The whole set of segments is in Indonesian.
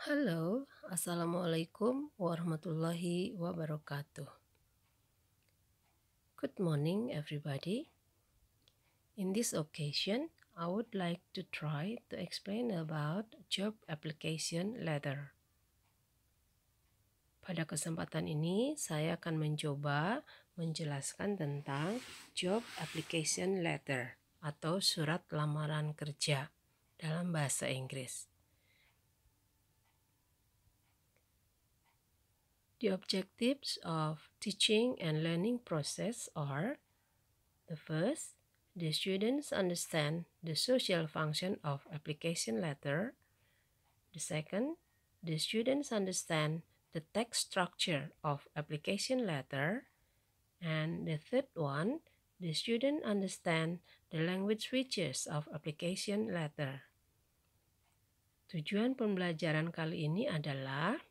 Halo, Assalamualaikum warahmatullahi wabarakatuh. Good morning, everybody. In this occasion, I would like to try to explain about job application letter. Pada kesempatan ini, saya akan mencoba menjelaskan tentang job application letter atau surat lamaran kerja dalam bahasa Inggris. The objectives of teaching and learning process are: the first, the students understand the social function of application letter. The second, the students understand the text structure of application letter. And the third one, the student understand the language features of application letter. Tujuan pembelajaran kali ini adalah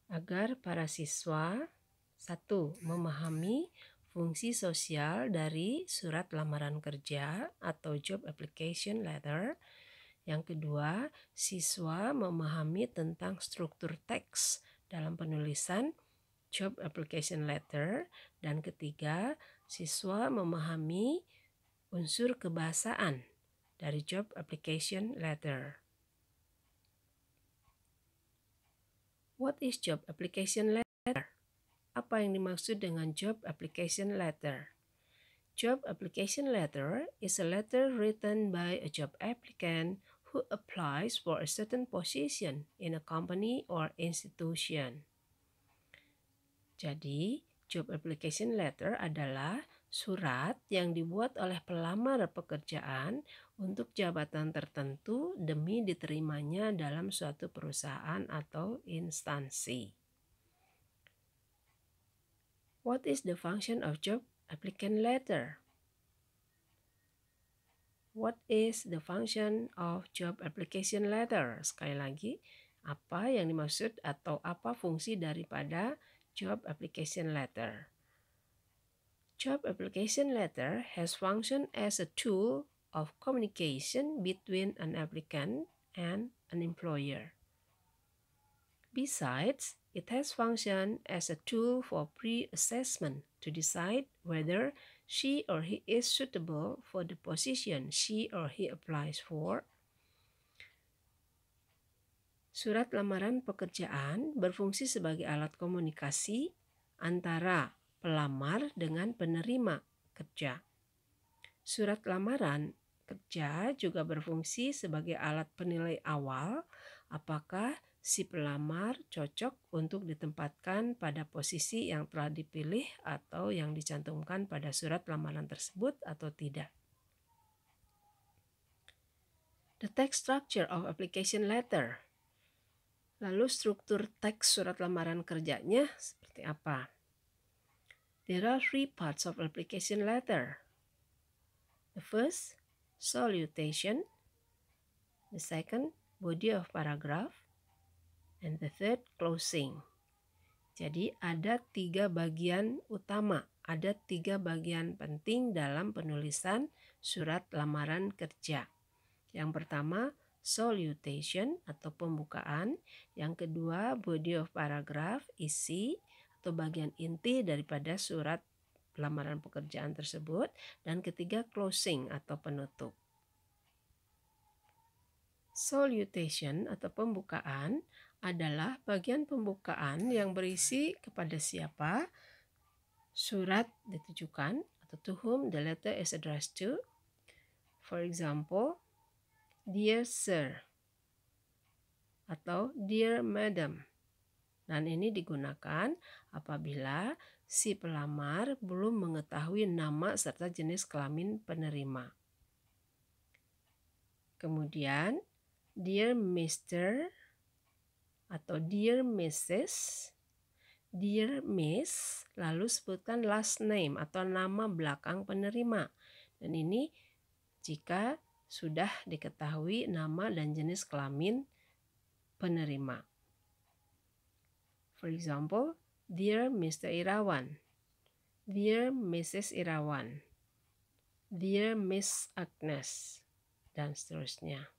agar para siswa, satu, memahami fungsi sosial dari surat lamaran kerja atau job application letter. Yang kedua, siswa memahami tentang struktur teks dalam penulisan job application letter. Dan ketiga, siswa memahami unsur kebahasaan dari job application letter. What is job application letter? Apa yang dimaksud dengan job application letter? Job application letter is a letter written by a job applicant who applies for a certain position in a company or institution. Jadi, job application letter adalah surat yang dibuat oleh pelamar pekerjaan untuk jabatan tertentu demi diterimanya dalam suatu perusahaan atau instansi. What is the function of job applicant letter? What is the function of job application letter? Sekali lagi, apa yang dimaksud atau apa fungsi daripada job application letter? Job application letter has functioned as a tool of communication between an applicant and an employer. Besides, it has functioned as a tool for pre-assessment to decide whether she or he is suitable for the position she or he applies for. Surat lamaran pekerjaan berfungsi sebagai alat komunikasi antara pelamar dengan penerima kerja. Surat lamaran kerja juga berfungsi sebagai alat penilai awal apakah si pelamar cocok untuk ditempatkan pada posisi yang telah dipilih atau yang dicantumkan pada surat lamaran tersebut atau tidak. The text structure of application letter. Lalu struktur teks surat lamaran kerjanya seperti apa? There are three parts of application letter. The first, salutation. The second, body of paragraph. And the third, closing. Jadi ada 3 bagian utama, ada 3 bagian penting dalam penulisan surat lamaran kerja. Yang pertama, salutation atau pembukaan. Yang kedua, body of paragraph, isi atau bagian inti daripada surat lamaran pekerjaan tersebut. Dan ketiga, closing atau penutup. Salutation atau pembukaan adalah bagian pembukaan yang berisi kepada siapa surat ditujukan atau to whom the letter is addressed to. For example, Dear Sir atau Dear Madam. Dan ini digunakan apabila si pelamar belum mengetahui nama serta jenis kelamin penerima. Kemudian, Dear Mr. atau Dear Mrs., Dear Miss, lalu sebutkan last name atau nama belakang penerima. Dan ini jika sudah diketahui nama dan jenis kelamin penerima. For example, Dear Mr. Irawan, Dear Mrs. Irawan, Dear Miss Agnes, dan seterusnya.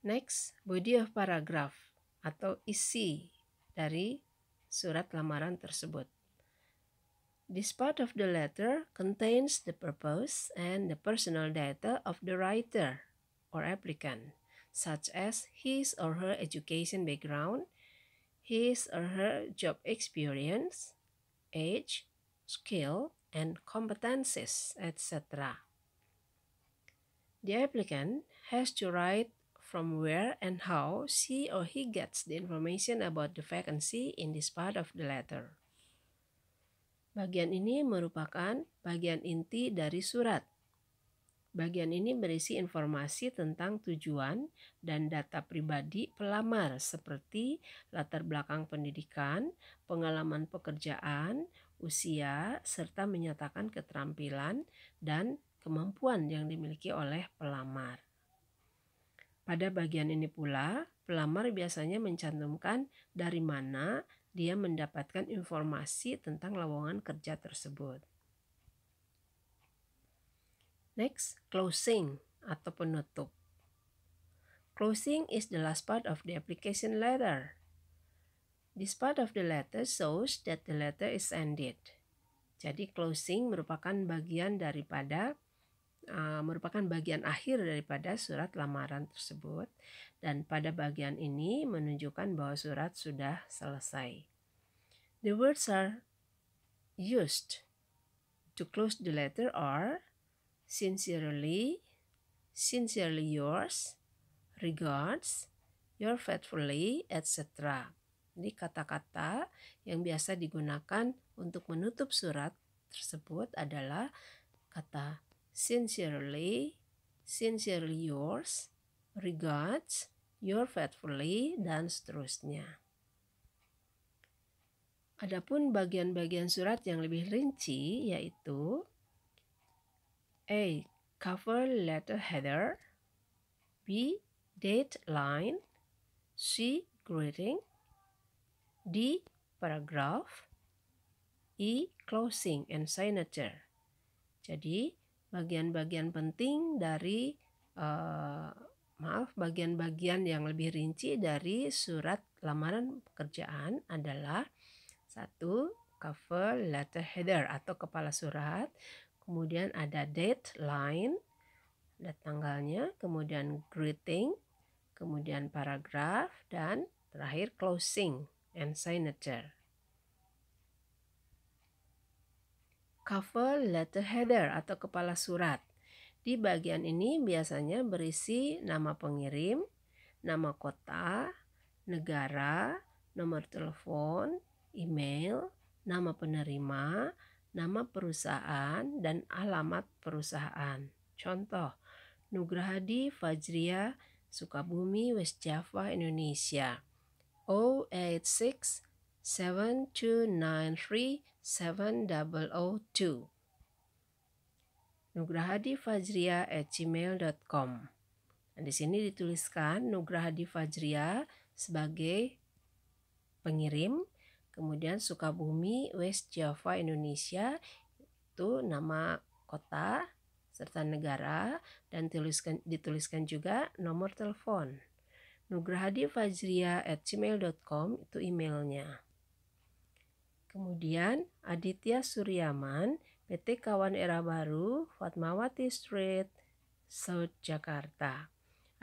Next, body of paragraph atau isi dari surat lamaran tersebut. This part of the letter contains the purpose and the personal data of the writer or applicant, such as his or her education background, his or her job experience, age, skill, and competencies, etc. The applicant has to write from where and how she or he gets the information about the vacancy in this part of the letter. Bagian ini merupakan bagian inti dari surat. Bagian ini berisi informasi tentang tujuan dan data pribadi pelamar seperti latar belakang pendidikan, pengalaman pekerjaan, usia, serta menyatakan keterampilan dan kemampuan yang dimiliki oleh pelamar. Pada bagian ini pula, pelamar biasanya mencantumkan dari mana dia mendapatkan informasi tentang lowongan kerja tersebut. Next, closing atau penutup. Closing is the last part of the application letter. This part of the letter shows that the letter is ended. Jadi closing merupakan bagian akhir daripada surat lamaran tersebut, dan pada bagian ini menunjukkan bahwa surat sudah selesai. The words are used to close the letter are sincerely, sincerely yours, regards, your faithfully, etc. Jadi kata-kata yang biasa digunakan untuk menutup surat tersebut adalah kata sincerely, sincerely yours, regards, your faithfully, dan seterusnya. Adapun bagian-bagian surat yang lebih rinci yaitu A. Cover letter header, B. Date line, C. Greeting, D. Paragraph, E. Closing and signature. Jadi bagian-bagian penting dari bagian-bagian yang lebih rinci dari surat lamaran pekerjaan adalah 1. Cover letter header atau kepala surat, kemudian ada date line, ada tanggalnya, kemudian greeting, kemudian paragraph, dan terakhir closing and signature. Cover letter header atau kepala surat. Di bagian ini biasanya berisi nama pengirim, nama kota, negara, nomor telepon, email, nama penerima, nama perusahaan, dan alamat perusahaan. Contoh, Nugrahadi Fajria, Sukabumi, West Java, Indonesia. 086 7293 7002. nugrahadifajria@gmail.com. Nah, di sini dituliskan Nugrahadi Fajria sebagai pengirim, kemudian Sukabumi, West Java, Indonesia itu nama kota serta negara, dan dituliskan juga nomor telepon. nugrahadifajria@gmail.com itu emailnya. Kemudian Aditya Suryaman, PT Kawan Era Baru, Fatmawati Street, South Jakarta.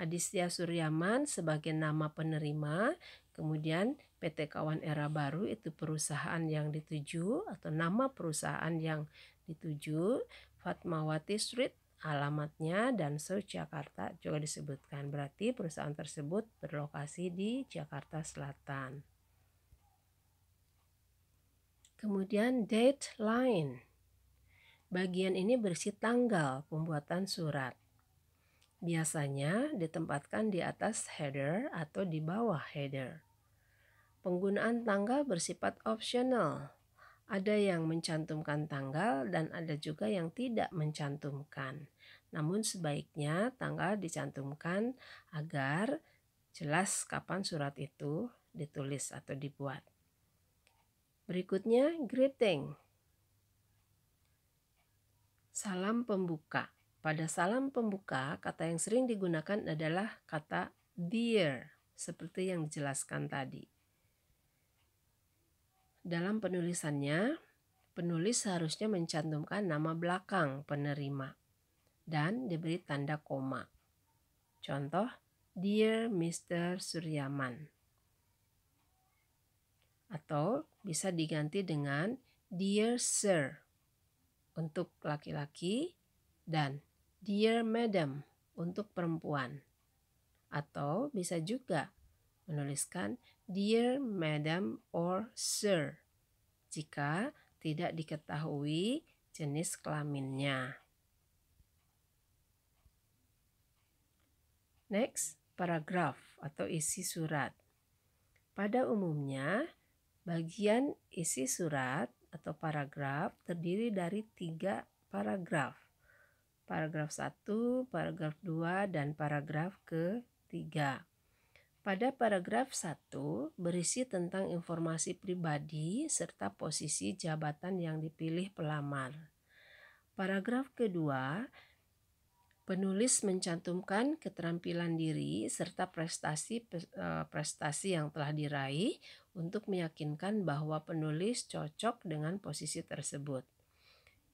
Aditya Suryaman sebagai nama penerima, kemudian PT Kawan Era Baru itu perusahaan yang dituju atau nama perusahaan yang dituju, Fatmawati Street alamatnya, dan South Jakarta juga disebutkan. Berarti perusahaan tersebut berlokasi di Jakarta Selatan. Kemudian date line. Bagian ini berisi tanggal pembuatan surat. Biasanya ditempatkan di atas header atau di bawah header. Penggunaan tanggal bersifat opsional. Ada yang mencantumkan tanggal dan ada juga yang tidak mencantumkan. Namun sebaiknya tanggal dicantumkan agar jelas kapan surat itu ditulis atau dibuat. Berikutnya greeting. Salam pembuka. Pada salam pembuka, kata yang sering digunakan adalah kata their, seperti yang dijelaskan tadi. Dalam penulisannya, penulis seharusnya mencantumkan nama belakang penerima dan diberi tanda koma. Contoh, Dear Mr. Suryaman. Atau bisa diganti dengan Dear Sir untuk laki-laki dan Dear Madam untuk perempuan. Atau bisa juga menuliskan Dear Madam or Sir jika tidak diketahui jenis kelaminnya. Next, paragraf atau isi surat. Pada umumnya, bagian isi surat atau paragraf terdiri dari 3 paragraf. Paragraf 1, paragraf 2, dan paragraf ke-3. Pada paragraf 1 berisi tentang informasi pribadi serta posisi jabatan yang dipilih pelamar. Paragraf kedua, penulis mencantumkan keterampilan diri serta prestasi yang telah diraih untuk meyakinkan bahwa penulis cocok dengan posisi tersebut.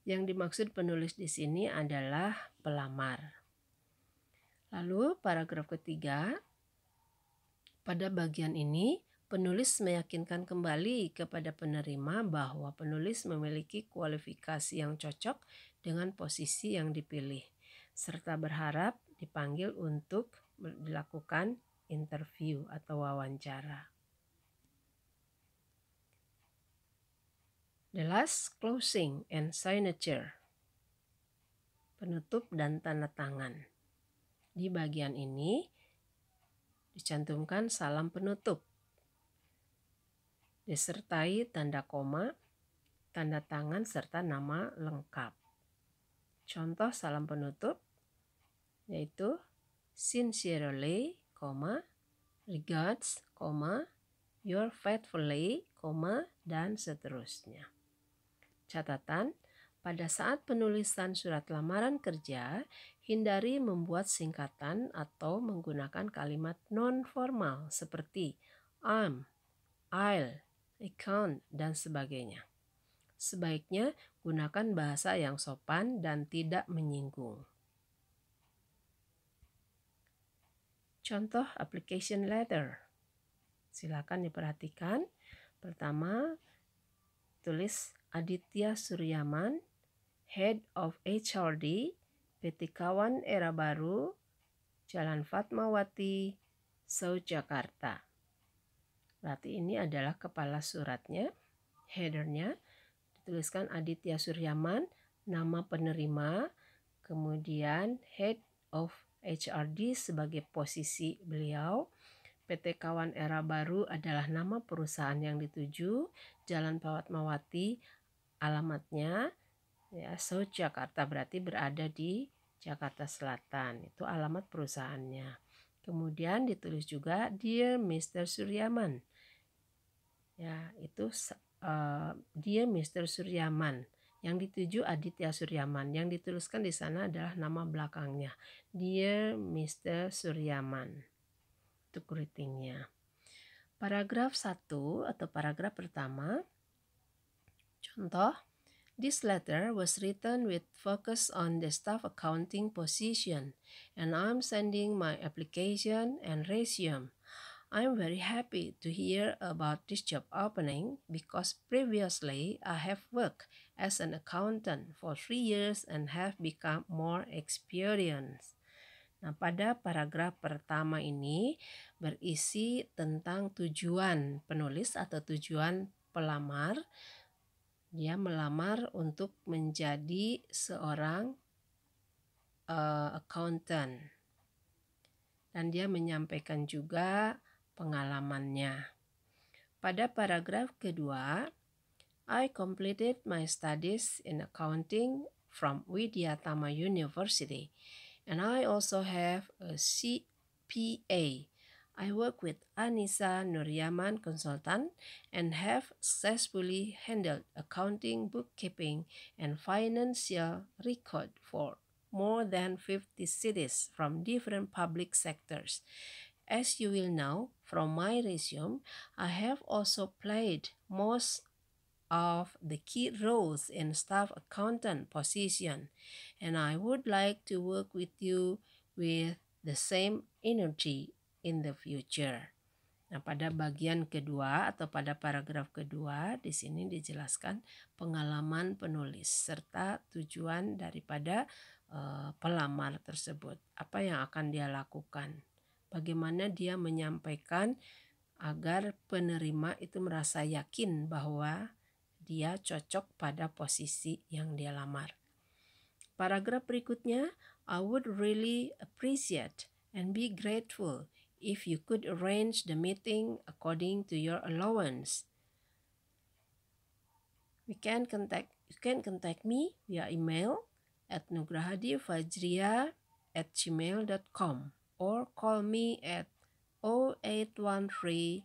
Yang dimaksud penulis di sini adalah pelamar. Lalu paragraf ketiga, pada bagian ini penulis meyakinkan kembali kepada penerima bahwa penulis memiliki kualifikasi yang cocok dengan posisi yang dipilih, serta berharap dipanggil untuk dilakukan interview atau wawancara. The last, closing and signature. Penutup dan tanda tangan. Di bagian ini dicantumkan salam penutup disertai tanda koma, tanda tangan, serta nama lengkap. Contoh salam penutup yaitu sincerely, regards, your faithfully, dan seterusnya. Catatan, pada saat penulisan surat lamaran kerja, hindari membuat singkatan atau menggunakan kalimat non-formal seperti I'm, I'll, I can't, dan sebagainya. Sebaiknya gunakan bahasa yang sopan dan tidak menyinggung. Contoh application letter. Silakan diperhatikan. Pertama, tulis Aditya Suryaman, Head of HRD, PT Kawan Era Baru, Jalan Fatmawati, South Jakarta. Berarti ini adalah kepala suratnya, headernya. Dituliskan Aditya Suryaman, nama penerima, kemudian Head of HRD sebagai posisi beliau. PT Kawan Era Baru adalah nama perusahaan yang dituju, Jalan Fatmawati alamatnya, ya, South Jakarta berarti berada di Jakarta Selatan, itu alamat perusahaannya. Kemudian ditulis juga Dear Mr. Suryaman, ya itu Dear Mr. Suryaman. Yang dituju Aditya Suryaman. Yang dituliskan di sana adalah nama belakangnya, Dear Mr. Suryaman. Itu greetingnya. Paragraf 1 atau paragraf pertama. Contoh, this letter was written with focus on the staff accounting position, and I'm sending my application and resume. I'm very happy to hear about this job opening because previously I have worked as an accountant for 3 years and have become more experienced. Nah, pada paragraf pertama ini berisi tentang tujuan penulis atau tujuan pelamar. Dia melamar untuk menjadi seorang accountant. Dan dia menyampaikan juga pengalamannya. Pada paragraf kedua, I completed my studies in accounting from Widyatama University, and I also have a CPA. I work with Anissa Nuryaman Consultant and have successfully handled accounting, bookkeeping, and financial record for more than 50 cities from different public sectors. As you will know from my resume, I have also played most of the key roles in staff accountant position, and I would like to work with you with the same energy in the future. Nah, pada bagian kedua atau pada paragraf kedua di sini dijelaskan pengalaman penulis serta tujuan daripada pelamar tersebut. Apa yang akan dia lakukan? Bagaimana dia menyampaikan agar penerima itu merasa yakin bahwa dia cocok pada posisi yang dia lamar. Paragraf berikutnya, I would really appreciate and be grateful if you could arrange the meeting according to your allowance. You can contact me via email at nugrahadifajria@gmail.com or call me at 0813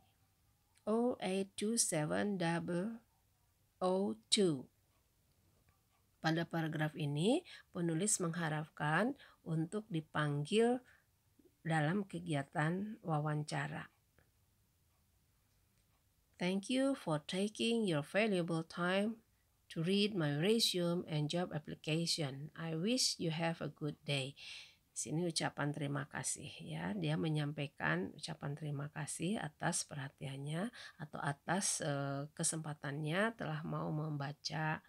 0827 002. Pada paragraf ini, penulis mengharapkan untuk dipanggil dalam kegiatan wawancara. Thank you for taking your valuable time to read my resume and job application. I wish you have a good day. Sini ucapan terima kasih ya. Dia menyampaikan ucapan terima kasih atas perhatiannya atau atas kesempatannya telah mau membaca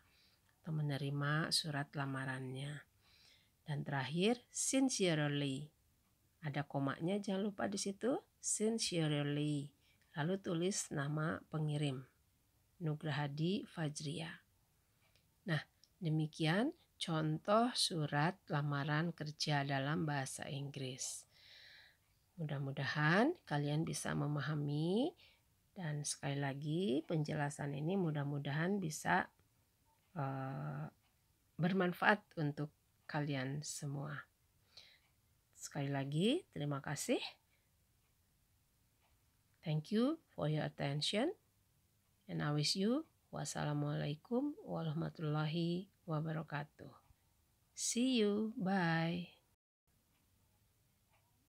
atau menerima surat lamarannya. Dan terakhir, sincerely. Ada komanya, jangan lupa di situ. Sincerely. Lalu tulis nama pengirim, Nugrahadi Fajria. Nah, demikian contoh surat lamaran kerja dalam bahasa Inggris. Mudah-mudahan kalian bisa memahami, dan sekali lagi penjelasan ini mudah-mudahan bisa bermanfaat untuk kalian semua. Sekali lagi, terima kasih. Thank you for your attention, and I wish you wassalamualaikum warahmatullahi wabarakatuh. See you. Bye.